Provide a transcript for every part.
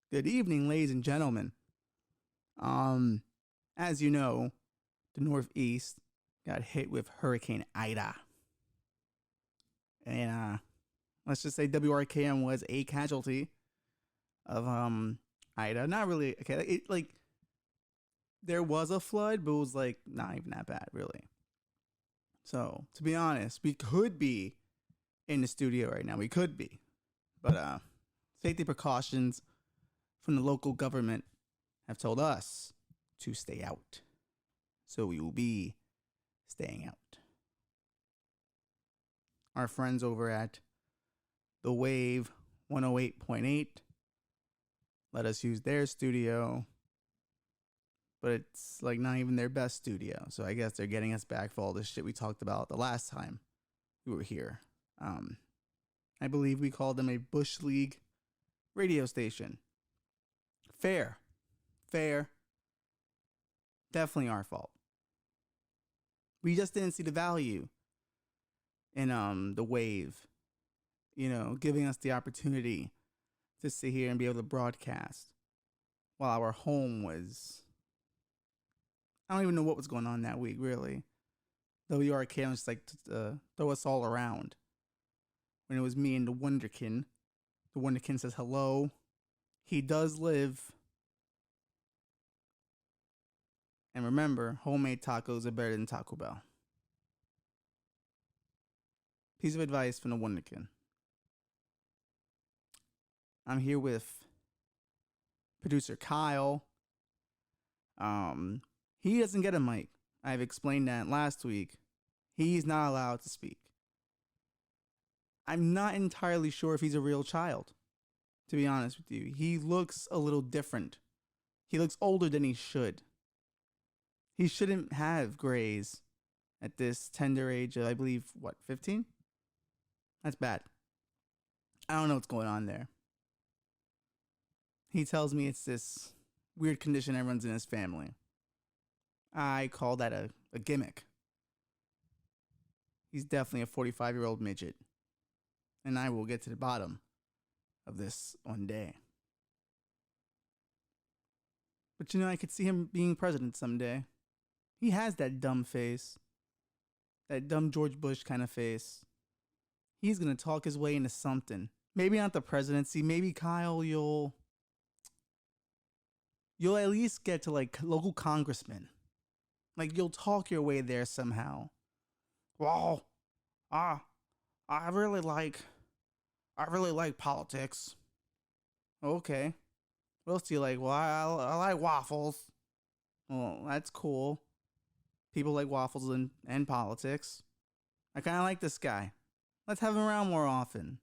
Good evening, ladies and gentlemen. Um, as you know, the Northeast got hit with Hurricane Ida, and let's just say WRKM was a casualty of Ida. Not really. Okay, like there was a flood, but it was like not even that bad, really. So to be honest, we could be in the studio right now. We could be, but safety precautions from the local government have told us to stay out. So we will be staying out. Our friends over at The Wave 108.8 let us use their studio, but it's like not even their best studio. So I guess they're getting us back for all this shit we talked about the last time we were here. I believe we called them a Bush League radio station. Fair. Fair. Definitely our fault. We just didn't see the value in the wave, giving us the opportunity to sit here and be able to broadcast while our home was. I don't even know what was going on that week, really. WRK was just like to throw us all around. When it was me and the Wonderkin. The Wonderkin says hello. He does live. And remember, homemade tacos are better than Taco Bell. Piece of advice from the Wonderkin. I'm here with producer Kyle. He doesn't get a mic. I've explained that last week. He's not allowed to speak. I'm not entirely sure if he's a real child, to be honest with you. He looks a little different. He looks older than he should. He shouldn't have grays at this tender age of, I believe, 15? That's bad. I don't know what's going on there. He tells me it's this weird condition that runs in his family. I call that a gimmick. He's definitely a 45-year-old midget. And I will get to the bottom of this one day. But I could see him being president someday. He has that dumb face. That dumb George Bush kind of face. He's going to talk his way into something. Maybe not the presidency. Maybe, Kyle, you'll at least get to like local congressman. Like you'll talk your way there somehow. Well, I really like politics. Okay. What else do you like? Well, I like waffles. Well, that's cool. People like waffles and politics. I kind of like this guy. Let's have him around more often.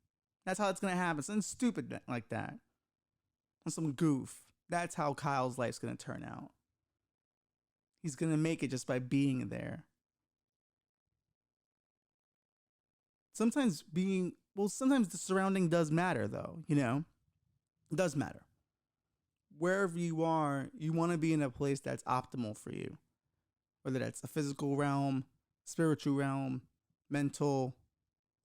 That's how it's going to happen. Something stupid like that. And some goof. That's how Kyle's life's going to turn out. He's going to make it just by being there. Sometimes the surrounding does matter, though, It does matter. Wherever you are, you want to be in a place that's optimal for you. Whether that's a physical realm, spiritual realm, mental,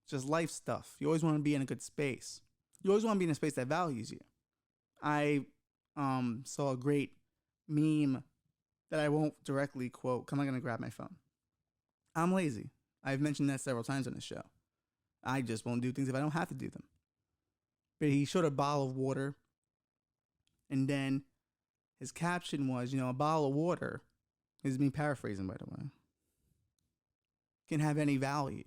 just life stuff. You always want to be in a good space. You always want to be in a space that values you. I saw a great meme that I won't directly quote. I'm not going to grab my phone. I'm lazy. I've mentioned that several times on the show. I just won't do things if I don't have to do them. But he showed a bottle of water. And then his caption was, a bottle of water, this is me paraphrasing, by the way, can have any value.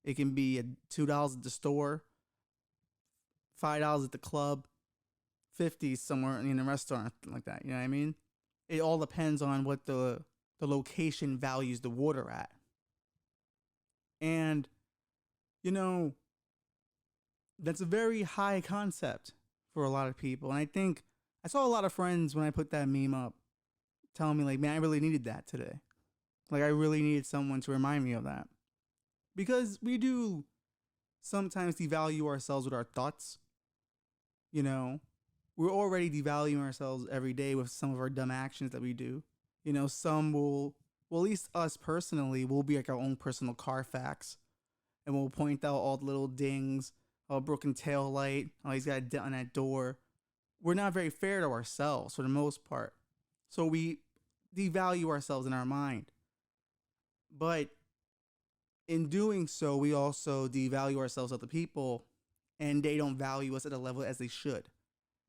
It can be $2 at the store, $5 at the club, 50 somewhere in a restaurant, something like that. You know what I mean? It all depends on what the location values the water at. And, that's a very high concept for a lot of people. And I think I saw a lot of friends when I put that meme up telling me, like, man, I really needed that today. Like, I really needed someone to remind me of that. Because we do sometimes devalue ourselves with our thoughts. We're already devaluing ourselves every day with some of our dumb actions that we do. Some will, at least us personally, will be like our own personal Carfax. And we'll point out all the little dings, a broken tail light, oh, he's got a dent on that door. we're not very fair to ourselves for the most part. So we devalue ourselves in our mind. But in doing so, we also devalue ourselves to other people, and they don't value us at a level as they should.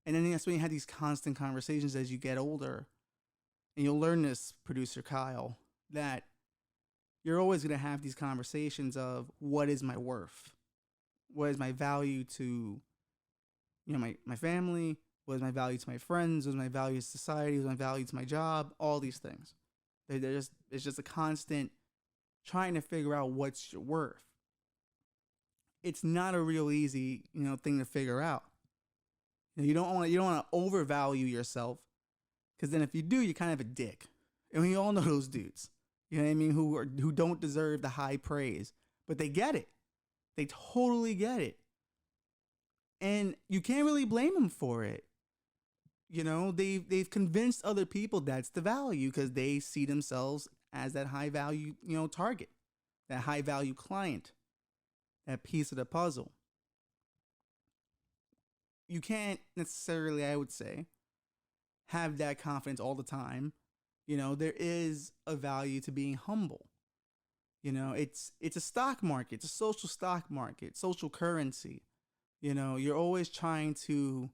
And then that's when you have these constant conversations as you get older. And you'll learn this, producer Kyle, that you're always going to have these conversations of what is my worth? What is my value to, my family? What is my value to my friends? What is my value to society? What is my value to my job? All these things. It's just a constant trying to figure out what's your worth. It's not a real easy, thing to figure out. You don't want to overvalue yourself, because then if you do, you're kind of a dick. And we all know those dudes. You know what I mean? Who don't deserve the high praise, but they get it. They totally get it. And you can't really blame them for it. They've convinced other people that's the value, because they see themselves as that high value, target, that high value client, that piece of the puzzle. You can't necessarily, I would say, have that confidence all the time. There is a value to being humble. It's a stock market, it's a social stock market, social currency. You're always trying to,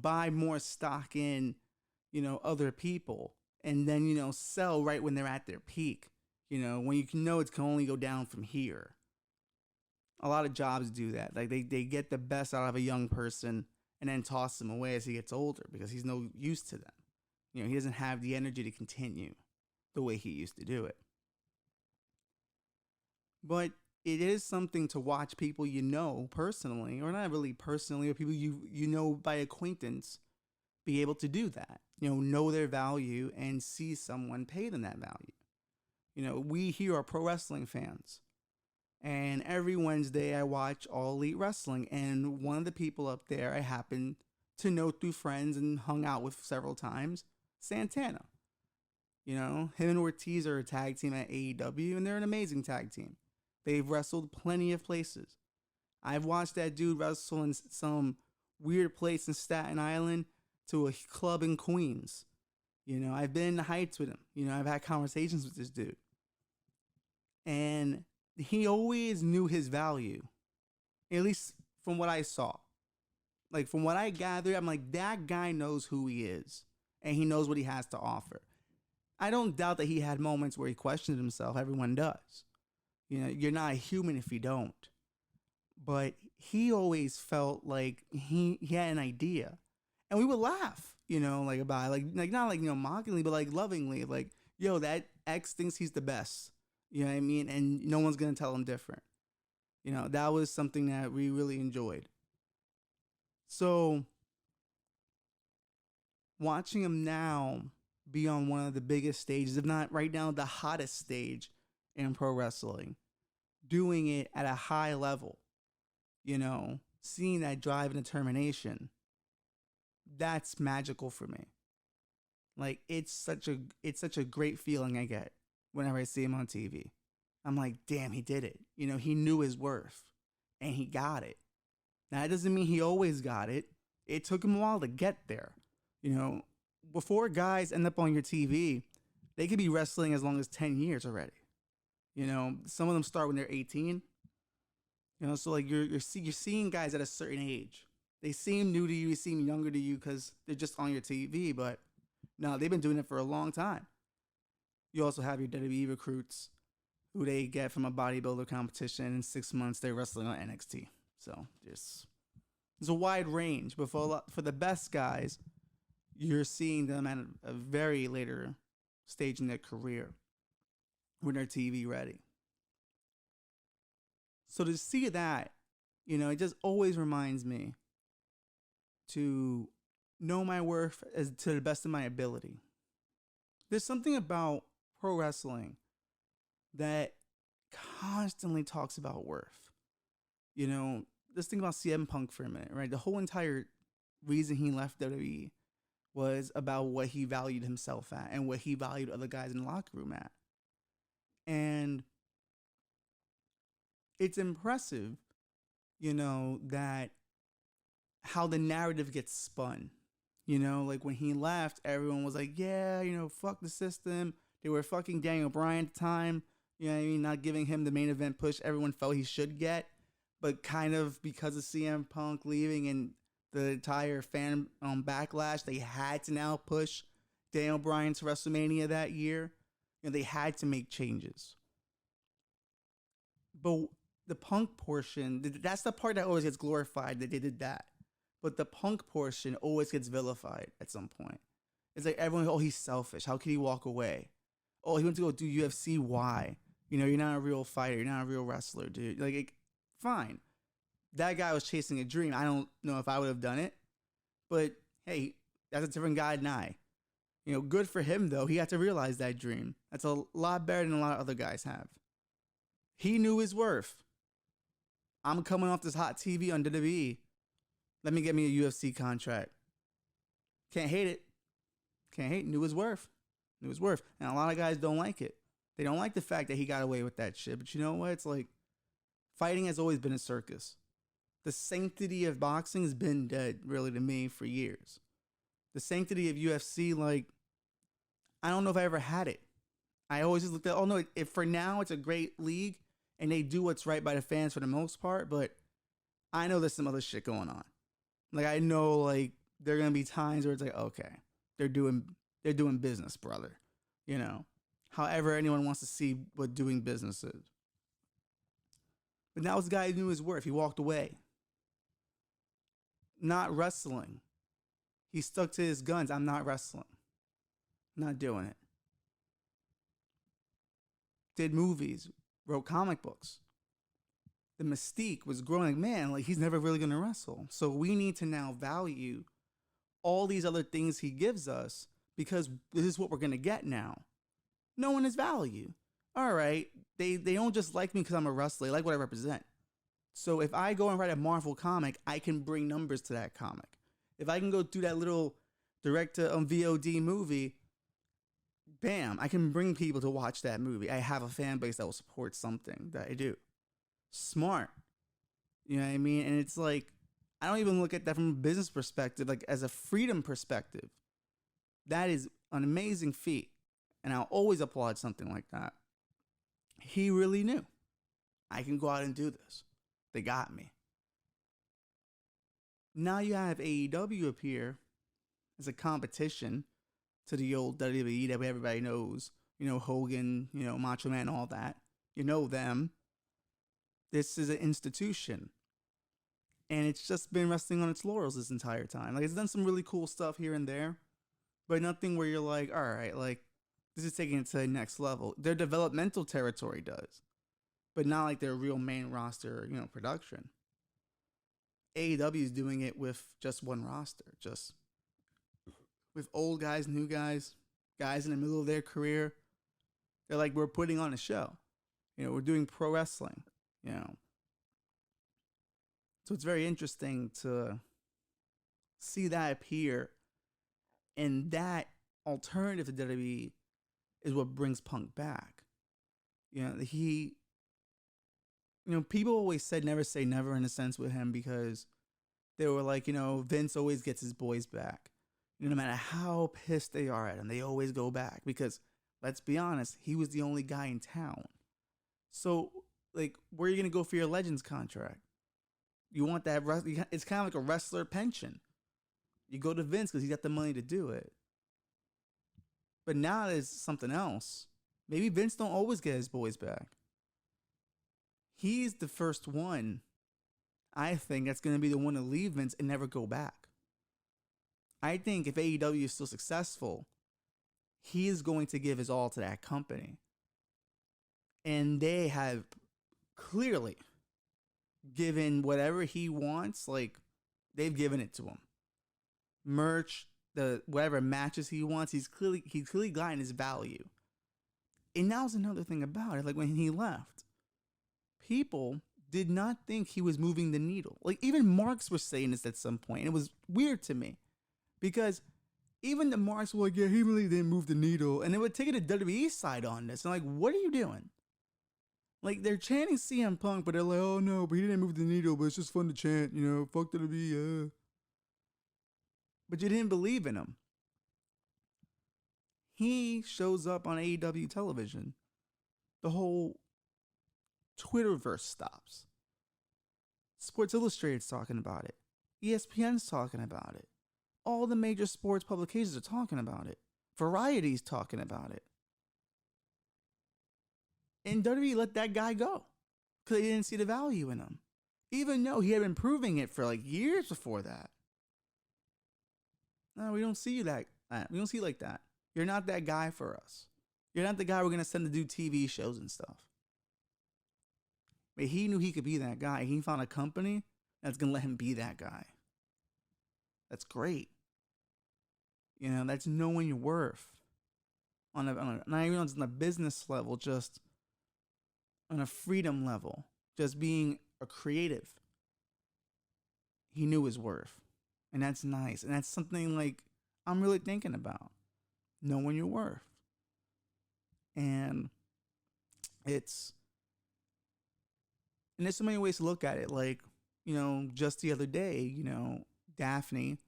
buy more stock in, other people, and then, sell right when they're at their peak, when you can know it can only go down from here. A lot of jobs do that. Like they get the best out of a young person and then toss him away as he gets older, because he's no use to them. He doesn't have the energy to continue the way he used to do it. But it is something to watch people personally, or not really personally, or people you know by acquaintance, be able to do that. Know their value and see someone pay them that value. We here are pro wrestling fans. And every Wednesday I watch All Elite Wrestling. And one of the people up there I happen to know through friends and hung out with several times, Santana. Him and Ortiz are a tag team at AEW, and they're an amazing tag team. They've wrestled plenty of places. I've watched that dude wrestle in some weird place in Staten Island to a club in Queens. I've been in the Heights with him. I've had conversations with this dude. And he always knew his value, at least from what I saw. Like, from what I gathered, I'm like, that guy knows who he is, and he knows what he has to offer. I don't doubt that he had moments where he questioned himself. Everyone does. You're not a human if you don't. But he always felt like he had an idea. And we would laugh, about it. Like not like, mockingly, but like lovingly. Like, yo, that X thinks he's the best. You know what I mean? And no one's going to tell him different. That was something that we really enjoyed. So, watching him now be on one of the biggest stages, if not right now the hottest stage in pro wrestling, doing it at a high level, seeing that drive and determination, that's magical for me. Like, it's such a great feeling I get whenever I see him on TV. I'm like, damn, he did it. He knew his worth, and he got it. Now, that doesn't mean he always got it. It took him a while to get there. Before guys end up on your TV, they could be wrestling as long as 10 years already. Some of them start when they're 18. So like you're seeing guys at a certain age. They seem new to you, they seem younger to you because they're just on your TV, but no, they've been doing it for a long time. You also have your WWE recruits who they get from a bodybuilder competition. In 6 months, they're wrestling on NXT. So there's a wide range, but for the best guys, you're seeing them at a very later stage in their career when they're TV ready. So to see that, it just always reminds me to know my worth as to the best of my ability. There's something about pro wrestling that constantly talks about worth. Let's think about CM Punk for a minute, right? The whole entire reason he left WWE was about what he valued himself at and what he valued other guys in the locker room at. And it's impressive, that how the narrative gets spun You know, like when he left, everyone was like, yeah, you know, fuck the system. They were fucking Daniel Bryan at the time. You know what I mean? Not giving him the main event push everyone felt he should get. But kind of because of CM Punk leaving and the entire fan backlash, they had to now push Daniel Bryan to WrestleMania that year. You know, they had to make changes. But the Punk portion, that's the part that always gets glorified that they did that. But the Punk portion always gets vilified at some point. It's like everyone, oh, he's selfish. How could he walk away? Oh, he went to go do UFC. Why? You know, you're not a real fighter. You're not a real wrestler, dude. Like, fine. That guy was chasing a dream. I don't know if I would have done it. But, hey, that's a different guy than I. You know, good for him, though. He had to realize that dream. That's a lot better than a lot of other guys have. He knew his worth. I'm coming off this hot TV on WWE. Let me get me a UFC contract. Can't hate it. Can't hate. Knew his worth. Knew his worth. And a lot of guys don't like it. They don't like the fact that he got away with that shit. But you know what? It's like fighting has always been a circus. The sanctity of boxing has been dead, really, to me for years. The sanctity of UFC, like, I don't know if I ever had it. I always just looked at, oh no, if for now it's a great league and they do what's right by the fans for the most part, but I know there's some other shit going on. Like, I know, like, there are gonna be times where it's like, okay, they're doing business, brother. You know, however anyone wants to see what doing business is. But now this guy knew his worth. He walked away. Not wrestling. He stuck to his guns. I'm not wrestling. Not doing it. Did movies, wrote comic books. The mystique was growing. Like, man, like he's never really gonna wrestle. So we need to now value all these other things he gives us because this is what we're gonna get now. No one is value. All right, they don't just like me because I'm a wrestler. They like what I represent. So if I go and write a Marvel comic, I can bring numbers to that comic. If I can go do that little direct to VOD movie, bam, I can bring people to watch that movie. I have a fan base that will support something that I do. Smart. You know what I mean? And it's like, I don't even look at that from a business perspective, like as a freedom perspective. That is an amazing feat. And I'll always applaud something like that. He really knew. I can go out and do this. They got me. Now you have AEW appear as a competition to the old WWE that everybody knows. You know, Hogan, you know, Macho Man, all that. You know them. This is an institution. And it's just been resting on its laurels this entire time. Like, it's done some really cool stuff here and there, but nothing where you're like, all right, like, this is taking it to the next level. Their developmental territory does, but not like their real main roster, you know, production. AEW is doing it with just one roster, just with old guys, new guys, guys in the middle of their career. They're like, we're putting on a show. You know, we're doing pro wrestling, you know. So it's very interesting to see that appear. And that alternative to WWE is what brings Punk back. You know, people always said never say never in a sense with him because they were like, you know, Vince always gets his boys back. You know, no matter how pissed they are at him, they always go back because, let's be honest, he was the only guy in town. So, like, where are you going to go for your Legends contract? You want that, it's kind of like a wrestler pension. You go to Vince because he's got the money to do it. But now there's something else. Maybe Vince don't always get his boys back. He's the first one, I think, that's going to be the one to leave Vince and never go back. I think if AEW is still successful, he is going to give his all to that company. And they have clearly given whatever he wants, like, they've given it to him. Merch, the whatever matches he wants, he's clearly gotten his value. And now's another thing about it. Like, when he left, people did not think he was moving the needle. Like, even Marks were saying this at some point, and it was weird to me. Because even the Marks were like, yeah, he really didn't move the needle. And they would take it to WWE side on this. And I'm like, what are you doing? Like, they're chanting CM Punk, but they're like, oh no, but he didn't move the needle, but it's just fun to chant, you know, fuck WWE, but you didn't believe in him. He shows up on AEW television. The whole Twitterverse stops. Sports Illustrated's talking about it. ESPN's talking about it. All the major sports publications are talking about it. Variety's talking about it. And WWE let that guy go because they didn't see the value in him, even though he had been proving it for like years before that. No, we don't see you that. We don't see you like that. You're not that guy for us. You're not the guy we're gonna send to do TV shows and stuff. But he knew he could be that guy. He found a company that's gonna let him be that guy. That's great. You know, that's knowing your worth. Not even on a business level, just on a freedom level, just being a creative. He knew his worth. And that's nice. And that's something like I'm really thinking about. Knowing your worth. And there's so many ways to look at it. Like, you know, just the other day, you know, Daphne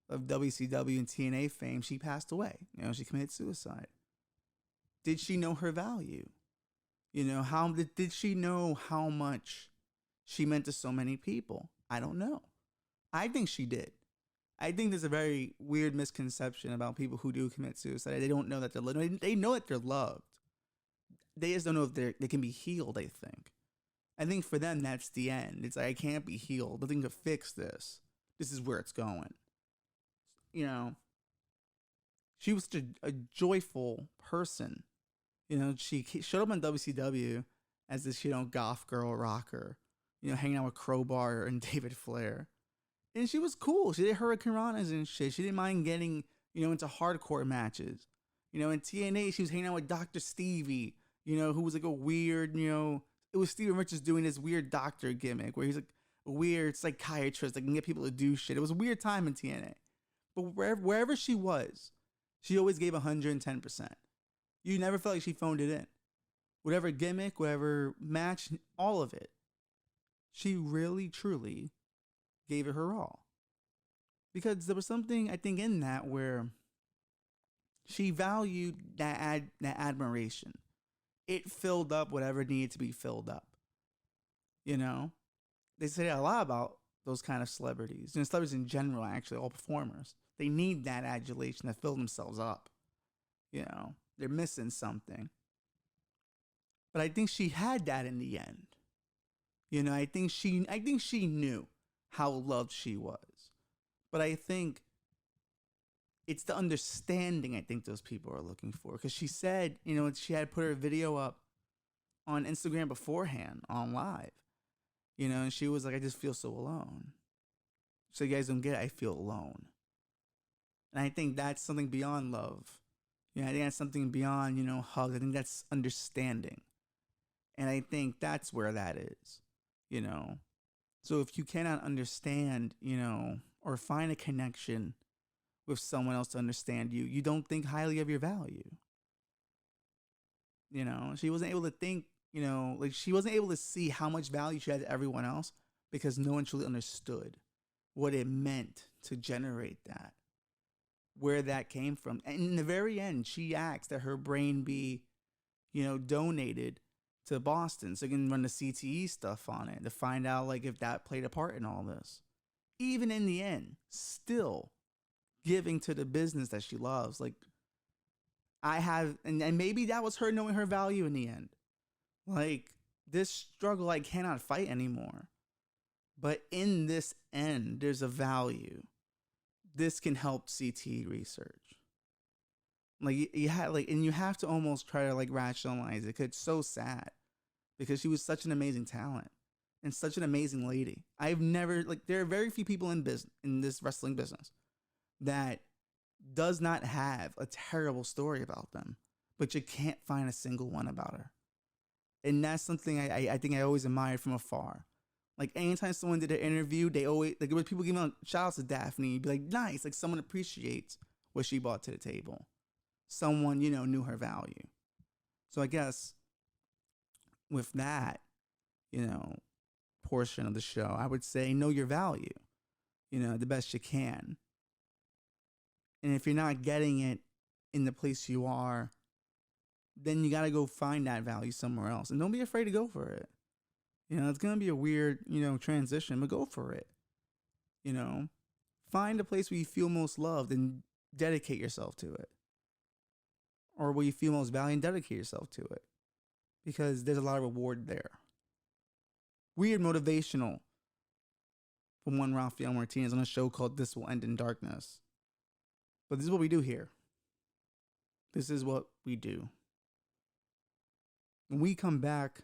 of WCW and TNA fame, she passed away. You know, she committed suicide. Did she know her value? You know, did she know how much she meant to so many people? I don't know. I think she did. I think there's a very weird misconception about people who do commit suicide. They don't know that they're loved. They know that they're loved. They just don't know if they can be healed, I think. I think for them, that's the end. It's like, I can't be healed. Nothing to fix this. This is where it's going. You know, she was such a joyful person. You know, she showed up on WCW as this, you know, goth girl rocker, you know, hanging out with Crowbar and David Flair. And she was cool. She did Hurricane Ranas and shit. She didn't mind getting, you know, into hardcore matches. You know, in TNA, she was hanging out with Dr. Stevie, you know, who was like a weird, you know, it was Steven Richards doing this weird doctor gimmick where he's like a weird psychiatrist that can get people to do shit. It was a weird time in TNA. But wherever she was, she always gave 110%. You never felt like she phoned it in. Whatever gimmick, whatever match, all of it. She really, truly gave it her all. Because there was something, I think, in that where she valued that admiration. It filled up whatever needed to be filled up. You know? They say a lot about those kind of celebrities. And celebrities in general, actually, all performers. They need that adulation to fill themselves up. You know? They're missing something. But I think she had that in the end. You know, I think she knew how loved she was. But I think it's the understanding I think those people are looking for. Because she said, you know, she had put her video up on Instagram beforehand, on live. You know, and she was like, I just feel so alone. So you guys don't get it, I feel alone. And I think that's something beyond love. You know, I think that's something beyond, you know, hug. I think that's understanding. And I think that's where that is, you know. So if you cannot understand, you know, or find a connection with someone else to understand you, you don't think highly of your value. You know, she wasn't able to think, you know, like she wasn't able to see how much value she had to everyone else because no one truly understood what it meant to generate that, where that came from. And in the very end, she asked that her brain be, you know, donated to Boston so they can run the CTE stuff on it to find out like if that played a part in all this. Even in the end, still giving to the business that she loves. Like I have, and maybe that was her knowing her value in the end. Like this struggle I cannot fight anymore. But in this end, there's a value. This can help CTE research. Like you had like, and you have to almost try to like rationalize it because it's so sad because she was such an amazing talent and such an amazing lady. I've never like there are very few people in this wrestling business that does not have a terrible story about them, but you can't find a single one about her. And that's something I think I always admired from afar. Like anytime someone did an interview, they always like there were people giving out shout outs to Daphne. You'd be like, nice, like someone appreciates what she brought to the table. Someone, you know, knew her value. So I guess with that, you know, portion of the show, I would say know your value, you know, the best you can. And if you're not getting it in the place you are, then you got to go find that value somewhere else. And don't be afraid to go for it. It's going to be a weird, transition, but go for it. Find a place where you feel most loved and dedicate yourself to it. Or where you feel most valued and dedicate yourself to it. Because there's a lot of reward there. Weird motivational from one Rafael Martinez on a show called This Will End in Darkness. But this is what we do here. This is what we do. When we come back,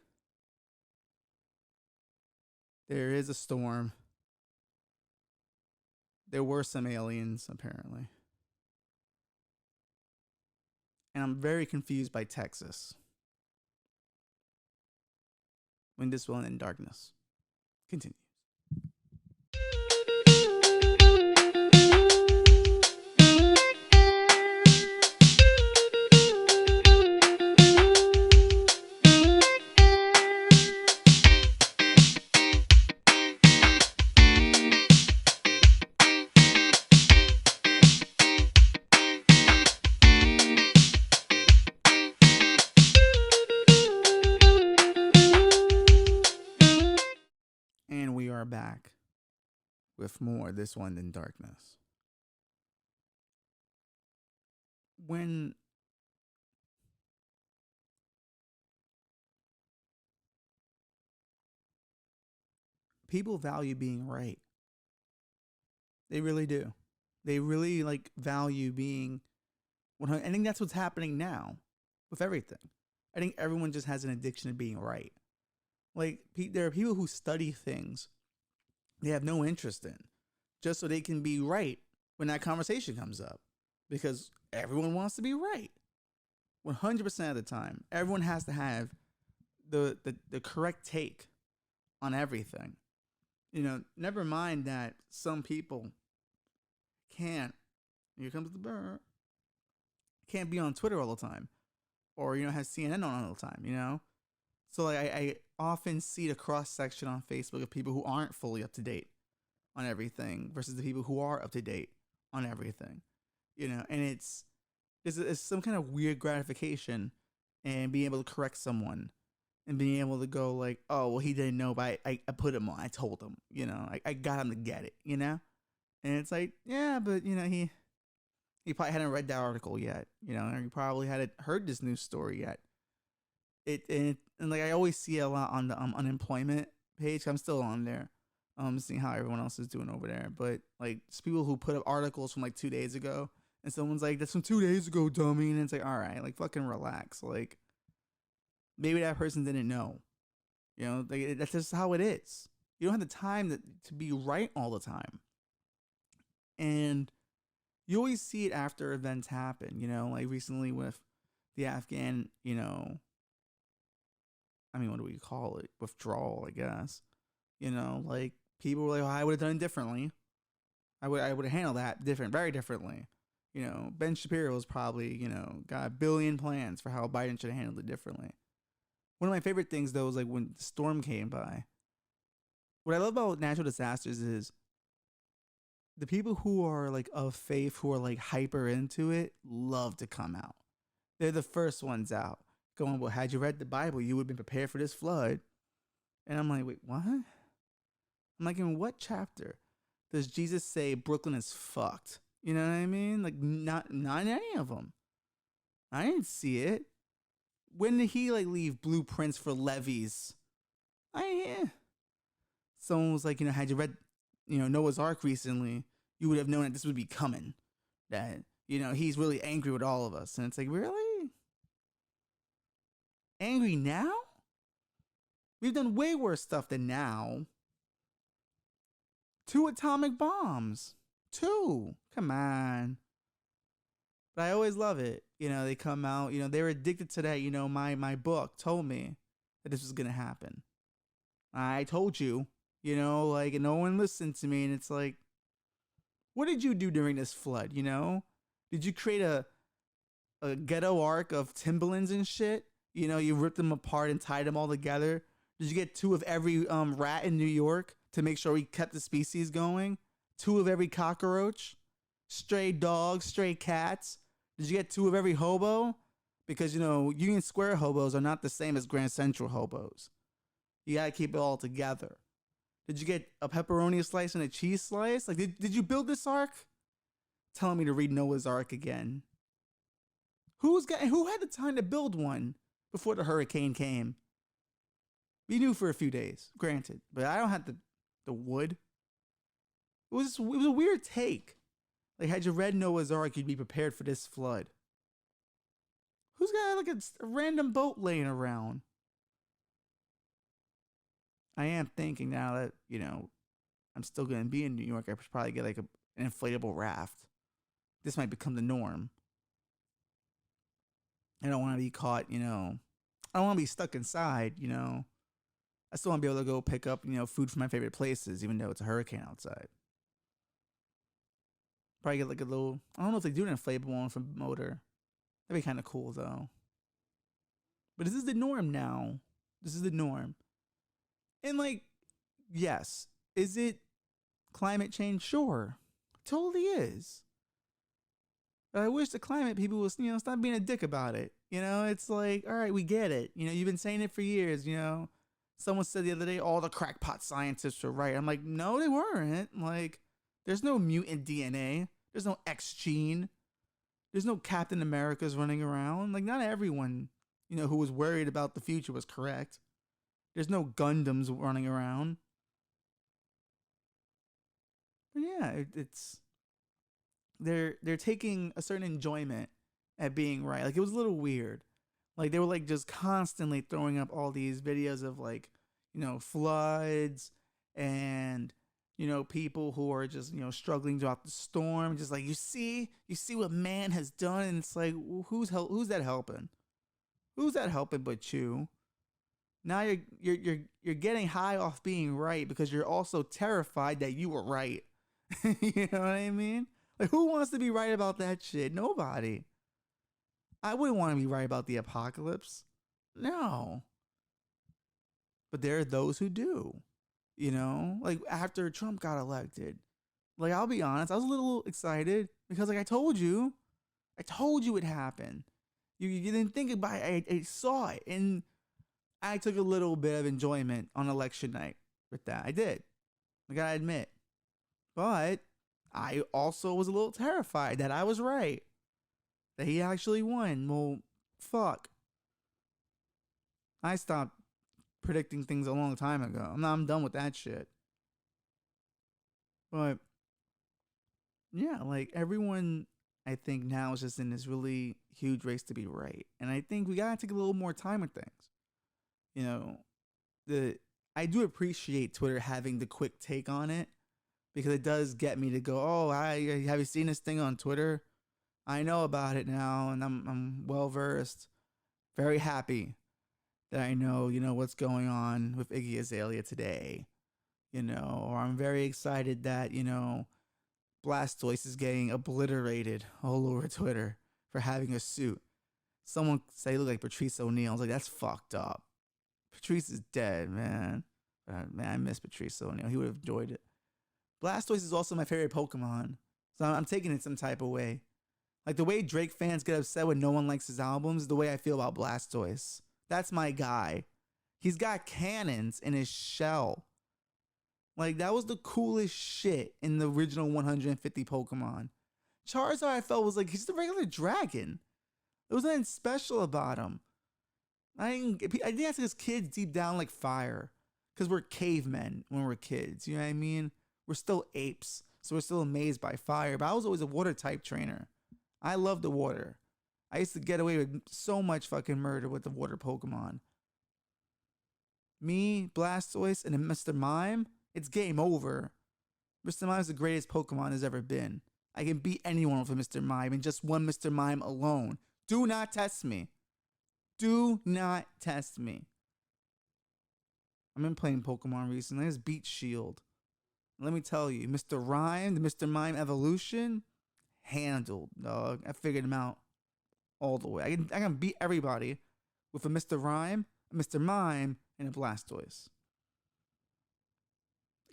there is a storm. There were some aliens, apparently. And I'm very confused by Texas. When This Will End in Darkness continues. Back with more This Will End in Darkness. When people value being right, they really do. They really value being 100. I think that's what's happening now with everything. I think everyone just has an addiction to being right. There are people who study things they have no interest in, just so they can be right when that conversation comes up. Because everyone wants to be right. 100% of the time. Everyone has to have the correct take on everything. Never mind that some people can't, here comes the burr, can't be on Twitter all the time. Or, have CNN on all the time, So I often see the cross section on Facebook of people who aren't fully up to date on everything versus the people who are up to date on everything, and it's some kind of weird gratification and being able to correct someone and being able to go oh, well, he didn't know, but I put him on, I told him, I got him to get it, and it's yeah, but he probably hadn't read that article yet, or he probably hadn't heard this news story yet. And I always see it a lot on the unemployment page. I'm still on there, seeing how everyone else is doing over there. But it's people who put up articles from 2 days ago, and someone's that's from 2 days ago, dummy. And it's all right, fucking relax. Maybe that person didn't know. That's just how it is. You don't have the time to be right all the time. And you always see it after events happen. Recently with the Afghan, what do we call it? Withdrawal, I guess. People were I would have done it differently. I would have handled that very differently. Ben Shapiro's probably, got a billion plans for how Biden should have handled it differently. One of my favorite things, though, is when the storm came by. What I love about natural disasters is the people who are of faith, who are hyper into it, love to come out. They're the first ones out. Going, well, had you read the Bible, you would have been prepared for this flood. And I'm wait, what? I'm in what chapter does Jesus say Brooklyn is fucked? You know what I mean? Not in any of them. I didn't see it. When did he leave blueprints for levees? Someone was had you read, Noah's Ark recently, you would have known that this would be coming. That, he's really angry with all of us. And it's really? Angry now? We've done way worse stuff than now. 2 atomic bombs. 2. Come on. But I always love it. They come out, they're addicted to that. My book told me that this was going to happen. I told you, no one listened to me. And it's what did you do during this flood? Did you create a ghetto arc of Timberlands and shit? You ripped them apart and tied them all together. Did you get 2 of every rat in New York to make sure we kept the species going? 2 of every cockroach? Stray dogs, stray cats. Did you get 2 of every hobo? Because, Union Square hobos are not the same as Grand Central hobos. You gotta keep it all together. Did you get a pepperoni slice and a cheese slice? Like, did you build this ark? Telling me to read Noah's Ark again. Who had the time to build one before the hurricane came? We knew for a few days, granted, but I don't have the wood. It was a weird take. Like, had you read Noah's Ark, you'd be prepared for this flood. Who's got like a random boat laying around? I am thinking now that, I'm still going to be in New York, I should probably get like an inflatable raft. This might become the norm. I don't want to be caught, I don't want to be stuck inside, I still want to be able to go pick up, food from my favorite places, even though it's a hurricane outside. Probably get like a little, I don't know if they do an inflatable one from Motor. That'd be kind of cool though. But this is the norm now. This is the norm. And like, yes, is it climate change? Sure. It totally is. But I wish the climate people would, stop being a dick about it. It's like, all right, we get it. You've been saying it for years, Someone said the other day, all the crackpot scientists were right. I'm like, no, they weren't. Like, there's no mutant DNA. There's no X gene. There's no Captain Americas running around. Like, not everyone, who was worried about the future was correct. There's no Gundams running around. But yeah, it's they're taking a certain enjoyment at being right. Like, it was a little weird. Like, they were like just constantly throwing up all these videos of like, floods and people who are just, struggling throughout the storm. Just like, you see what man has done. And it's like, who's that helping? Who's that helping but you? Now you're getting high off being right because you're also terrified that you were right. You know what I mean? Like, who wants to be right about that shit? Nobody. I wouldn't want to be right about the apocalypse. No. But there are those who do. Like after Trump got elected. Like, I'll be honest, I was a little excited because, like, I told you it happened. You didn't think about it. I saw it. And I took a little bit of enjoyment on election night with that. I did. I gotta admit. But I also was a little terrified that I was right. That he actually won. Well, fuck. I stopped predicting things a long time ago. I'm done with that shit. But yeah, like, everyone, I think now is just in this really huge race to be right. And I think we gotta take a little more time with things. I do appreciate Twitter having the quick take on it because it does get me to go, oh, have you seen this thing on Twitter? I know about it now, and I'm well versed. Very happy that I know, what's going on with Iggy Azalea today. Or I'm very excited that, Blastoise is getting obliterated all over Twitter for having a suit. Someone say he looked like Patrice O'Neal. I was like, that's fucked up. Patrice is dead, man. Man, I miss Patrice O'Neal. He would have enjoyed it. Blastoise is also my favorite Pokemon. So I'm taking it some type of way. Like, the way Drake fans get upset when no one likes his albums is the way I feel about Blastoise. That's my guy. He's got cannons in his shell. Like, that was the coolest shit in the original 150 Pokemon. Charizard, I felt, was like, he's the regular dragon. There was nothing special about him. I think that's because kids deep down like fire. Because we're cavemen when we're kids. You know what I mean? We're still apes. So we're still amazed by fire. But I was always a water type trainer. I love the water. I used to get away with so much fucking murder with the water Pokemon. Me, Blastoise, and then Mr. Mime, it's game over. Mr. Mime is the greatest Pokemon there's ever been. I can beat anyone with a Mr. Mime and just one Mr. Mime alone. Do not test me. Do not test me. I've been playing Pokemon recently. There's Beat Shield. Let me tell you, Mr. Rhyme, the Mr. Mime evolution, handled, dog. I figured him out all the way. I can beat everybody with a Mr. Rhyme, a Mr. Mime, and a Blastoise.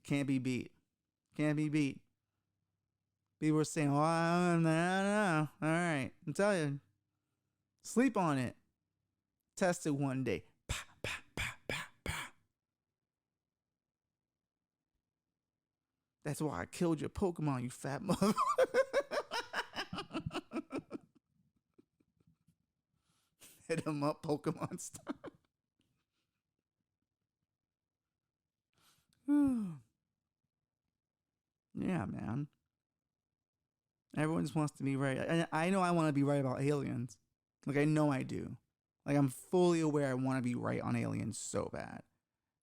Can't be beat. Can't be beat. People were saying, "Oh, I don't know." All right, I'm telling you, sleep on it. Test it one day. Pa, pa, pa, pa, pa. That's why I killed your Pokemon, you fat mother. Hit him up, Pokemon style. Yeah, man. Everyone just wants to be right. And I know I want to be right about aliens. Like, I know I do. Like, I'm fully aware I want to be right on aliens so bad.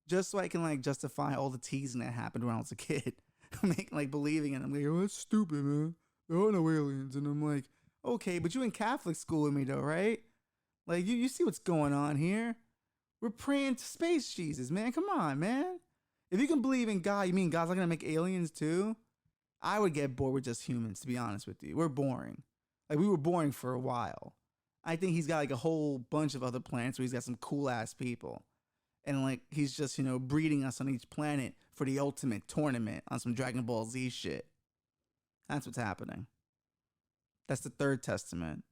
Just so I can, like, justify all the teasing that happened when I was a kid. Make, like, believing it. I'm like, oh, that's stupid, man. There are no aliens. And I'm like, okay, but you in Catholic school with me, though, right? Like, you see what's going on here? We're praying to space Jesus, man. Come on, man. If you can believe in God, you mean God's not going to make aliens, too? I would get bored with just humans, to be honest with you. We're boring. Like, we were boring for a while. I think he's got like a whole bunch of other planets where he's got some cool ass people. And like, he's just, breeding us on each planet for the ultimate tournament on some Dragon Ball Z shit. That's what's happening. That's the third testament.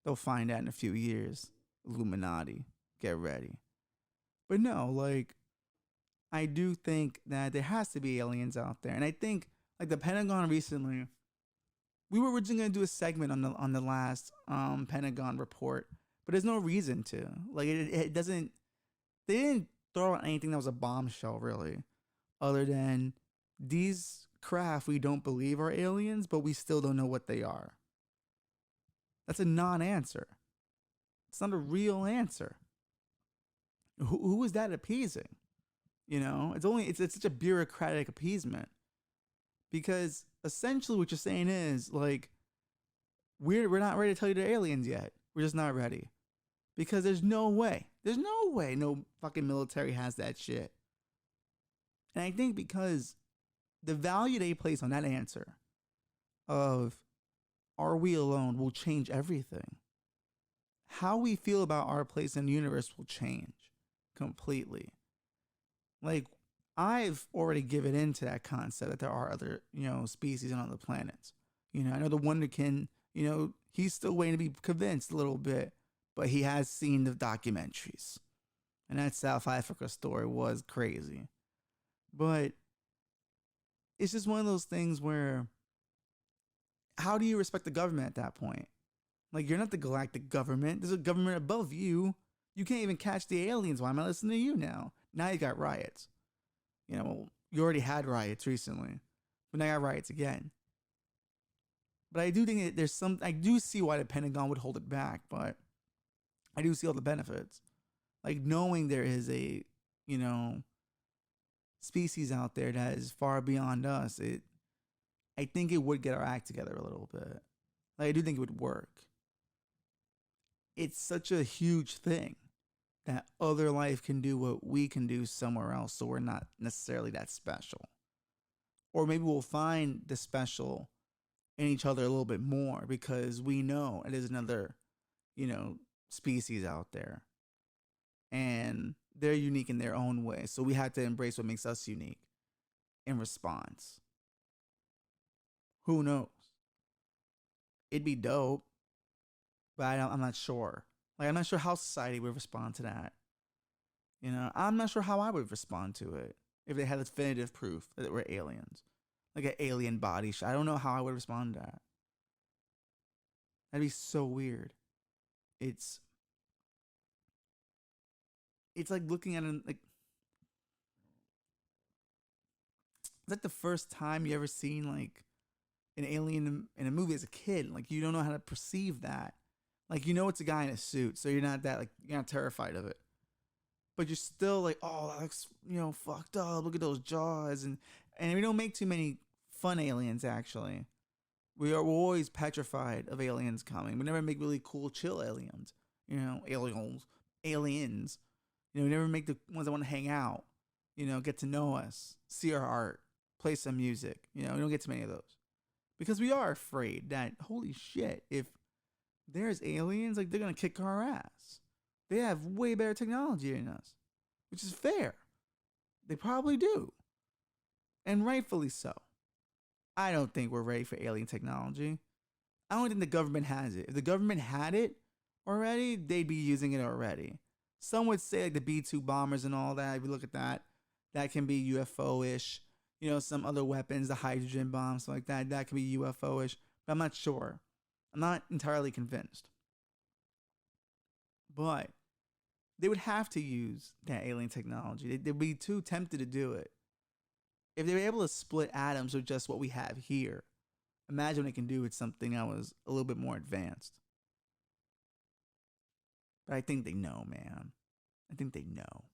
They'll find out in a few years. Illuminati. Get ready. But no, like, I do think that there has to be aliens out there. And I think, like, the Pentagon recently, we were originally going to do a segment on the last Pentagon report, but there's no reason to. Like, it doesn't, they didn't throw out anything that was a bombshell, really, other than these craft we don't believe are aliens, but we still don't know what they are. That's a non-answer. It's not a real answer. Who is that appeasing? It's such a bureaucratic appeasement, because essentially what you're saying is, like, we're not ready to tell you they're aliens yet. We're just not ready, because there's no way no fucking military has that shit. And I think because the value they place on that answer of are we alone will change everything. How we feel about our place in the universe will change completely. Like, I've already given into that concept that there are other, species on other planets. I know the Wonderkin, he's still waiting to be convinced a little bit, but he has seen the documentaries. And that South Africa story was crazy. But it's just one of those things where, how do you respect the government at that point? Like, you're not the galactic government. There's a government above you. You can't even catch the aliens. Why am I listening to you now? Now you got riots. You already had riots recently, but now you got riots again. But I do think that I do see why the Pentagon would hold it back, but I do see all the benefits. Like, knowing there is a, species out there that is far beyond us, I think it would get our act together a little bit. Like, I do think it would work. It's such a huge thing that other life can do what we can do somewhere else, so we're not necessarily that special. Or maybe we'll find the special in each other a little bit more, because we know it is another, species out there. And they're unique in their own way. So we have to embrace what makes us unique in response. Who knows? It'd be dope, but I'm not sure. Like, I'm not sure how society would respond to that. I'm not sure how I would respond to it if they had definitive proof that we're aliens. Like an alien body. I don't know how I would respond to that. That'd be so weird. It's like looking at it's like the first time you ever seen like an alien in a movie as a kid. Like, you don't know how to perceive that. Like, it's a guy in a suit, so you're not terrified of it. But you're still like, oh, that looks, fucked up. Look at those jaws. And we don't make too many fun aliens, actually. We're always petrified of aliens coming. We never make really cool, chill aliens. Aliens. We never make the ones that want to hang out, get to know us, see our art, play some music. We don't get too many of those. Because we are afraid that, holy shit, if there's aliens, like, they're going to kick our ass. They have way better technology than us, which is fair. They probably do. And rightfully so. I don't think we're ready for alien technology. I don't think the government has it. If the government had it already, they'd be using it already. Some would say like the B-2 bombers and all that. If you look at that, that can be UFO-ish. Some other weapons, the hydrogen bombs, like that, that can be UFO-ish. But I'm not sure. I'm not entirely convinced. But they would have to use that alien technology. They'd be too tempted to do it. If they were able to split atoms with just what we have here, imagine what they can do with something that was a little bit more advanced. But I think they know, man. I think they know.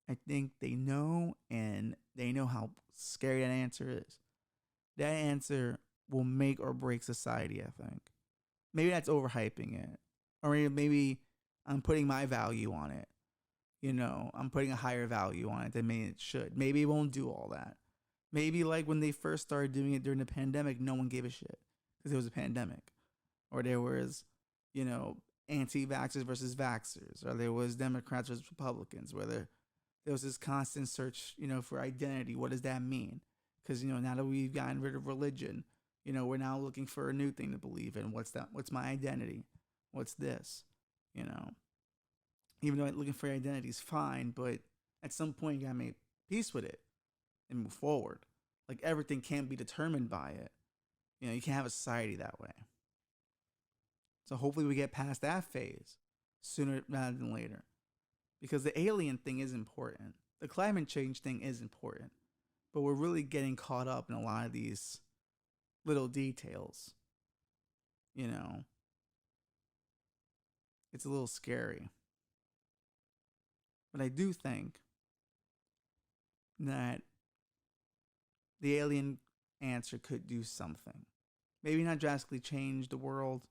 I think they know, and they know how scary that answer is. That answer will make or break society, I think. Maybe that's overhyping it. Or maybe I'm putting my value on it. I'm putting a higher value on it than maybe it should. Maybe it won't do all that. Maybe like when they first started doing it during the pandemic, no one gave a shit because it was a pandemic. Or there was, anti-vaxxers versus vaxxers. Or there was Democrats versus Republicans, where there was this constant search, for identity. What does that mean? Because, now that we've gotten rid of religion, we're now looking for a new thing to believe in. What's that? What's my identity? What's this? Even though looking for identity is fine, but at some point you gotta make peace with it and move forward. Like everything can't be determined by it. You can't have a society that way. So hopefully we get past that phase sooner rather than later. Because the alien thing is important. The climate change thing is important. But we're really getting caught up in a lot of these little details. It's a little scary. But I do think that the alien answer could do something. Maybe not drastically change the world,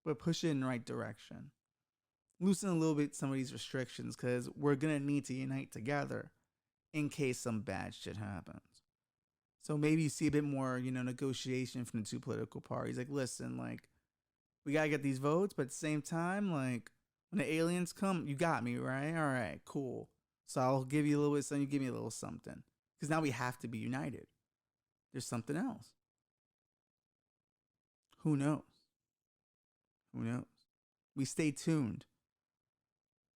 but push it in the right direction. Loosen a little bit some of these restrictions, because we're going to need to unite together in case some bad shit happens. So maybe you see a bit more, negotiation from the two political parties. Like, listen, we got to get these votes, but at the same time, when the aliens come, you got me, right? All right, cool. So I'll give you a little bit, so you give me a little something. Because now we have to be united. There's something else. Who knows? Who knows? We stay tuned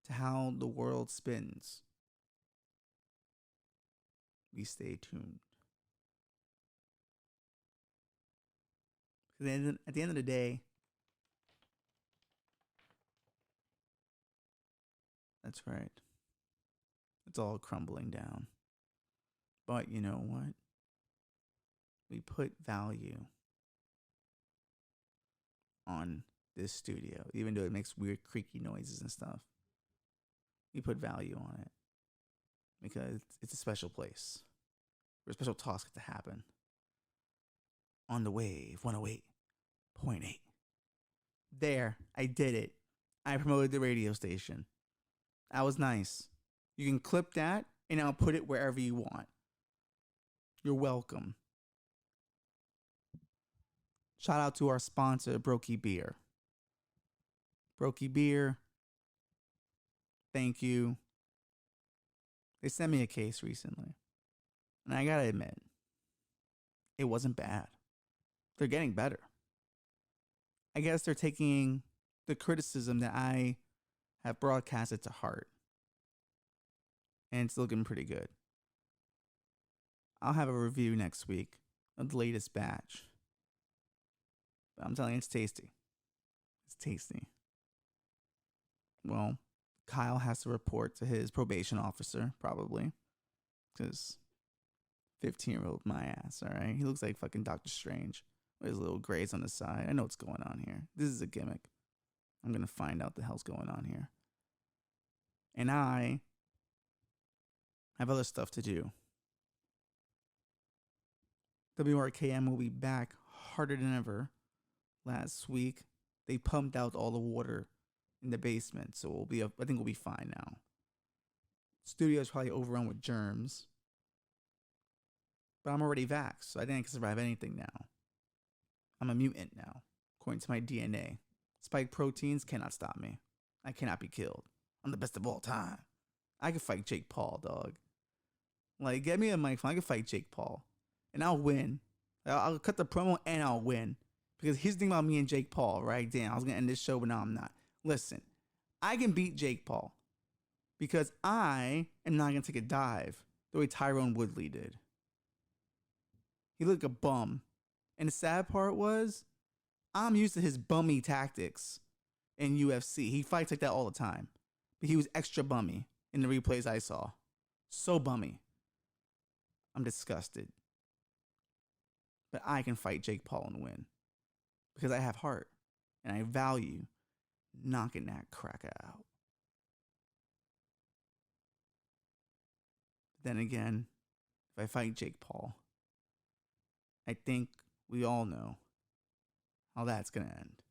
to how the world spins. We stay tuned. At the end of the day, that's right. It's all crumbling down. But you know what? We put value on this studio, even though it makes weird creaky noises and stuff. We put value on it because it's a special place where special talks get to happen. On the wave 108.8. There, I did it. I promoted the radio station. That was nice. You can clip that and I'll put it wherever you want. You're welcome. Shout out to our sponsor, Brokey Beer. Brokey Beer, thank you. They sent me a case recently. And I gotta admit, it wasn't bad. They're getting better. I guess they're taking the criticism that I have broadcasted to heart. And it's looking pretty good. I'll have a review next week of the latest batch. But I'm telling you, it's tasty. It's tasty. Well, Kyle has to report to his probation officer, probably. Because 15-year-old my ass, all right? He looks like fucking Doctor Strange with his little grays on the side. I know what's going on here. This is a gimmick. I'm going to find out the hell's going on here. And I have other stuff to do. WRKM will be back harder than ever. Last week, they pumped out all the water in the basement, so I think we'll be fine now. Studio's probably overrun with germs. But I'm already vaxxed, so I think I can survive anything now. I'm a mutant now, according to my DNA. Spike proteins cannot stop me. I cannot be killed. I'm the best of all time. I can fight Jake Paul, dog. Get me a microphone. I can fight Jake Paul. And I'll win. I'll cut the promo and I'll win. Because here's the thing about me and Jake Paul, right? Damn, I was going to end this show, but now I'm not. Listen, I can beat Jake Paul because I am not going to take a dive the way Tyron Woodley did. He looked like a bum. And the sad part was, I'm used to his bummy tactics in UFC. He fights like that all the time. But he was extra bummy in the replays I saw. So bummy. I'm disgusted. But I can fight Jake Paul and win. Because I have heart. And I value knocking that cracker out. Then again, if I fight Jake Paul, I think we all know how that's going to end.